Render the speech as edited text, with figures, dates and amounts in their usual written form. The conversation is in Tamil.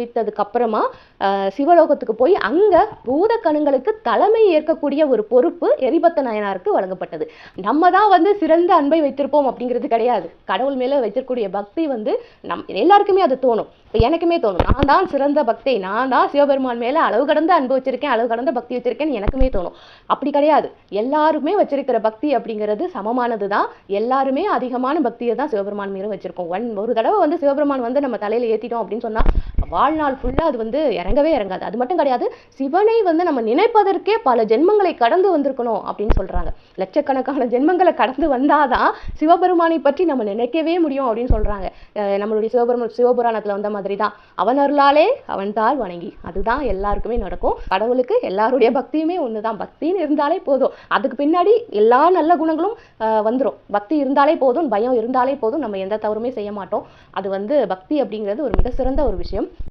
முடித்ததுக்கு அப்புறமா சிவலோகத்துக்கு போய் அங்க பூத கணங்களுக்கு தலைமை ஏற்கக்கூடிய ஒரு பொறுப்பு எரிபத்த நாயனாருக்கு வழங்கப்பட்டது. நம்ம தான் வந்து சிறந்த அன்பை வைத்திருப்போம் அப்படிங்கிறது கிடையாது. கடவுள் மேல வைத்திருக்கக்கூடிய பக்தி வந்து எல்லாருக்குமே அது தோணும். இப்போ எனக்குமே தோணும், நான் தான் சிறந்த பக்தி, நான் தான் சிவபெருமான் மேல அளவு கடந்த அன்பு வச்சிருக்கேன், அளவு கடந்த பக்தி வச்சிருக்கேன்னு எனக்குமே தோணும். அப்படி கிடையாது. எல்லாருமே வச்சிருக்கிற பக்தி அப்படிங்கிறது சமமானது தான். எல்லாருமே அதிகமான பக்தியை தான் சிவபெருமான் மேல வச்சிருக்கோம். ஒரு தடவை வந்து சிவபெருமான் வந்து நம்ம தலையில ஏத்திட்டோம் அப்படின்னு சொன்னா வாழ்நாள் ஃபுல்லா அது வந்து இறங்கவே இறங்காது. அது மட்டும் கிடையாது, சிவனை வந்து நம்ம நினைப்பதற்கே பல ஜென்மங்களை கடந்து வந்திருக்கணும் அப்படின்னு சொல்றாங்க. லட்சக்கணக்கான ஜென்மங்களை கடந்து வந்தாதான் சிவபெருமானை பற்றி நம்ம நினைக்கவே முடியும் அப்படின்னு சொல்றாங்க. நம்மளுடைய சிவபுராணத்துல வந்த மாதிரி தான், அவன் அருளாலே அவன் தாள் வணங்கி, அதுதான் எல்லாருக்குமே நடக்கும். கடவுளுக்கு எல்லாருடைய பக்தியுமே ஒண்ணுதான். பக்தின்னு இருந்தாலே போதும், அதுக்கு பின்னாடி எல்லா நல்ல குணங்களும் வந்துடும். பக்தி இருந்தாலே போதும், பயம் இருந்தாலே போதும், நம்ம எந்த தவறுமே செய்ய மாட்டோம். அது வந்து பக்தி அப்படிங்கிறது ஒரு மிக சிறந்த ஒரு விஷயம்.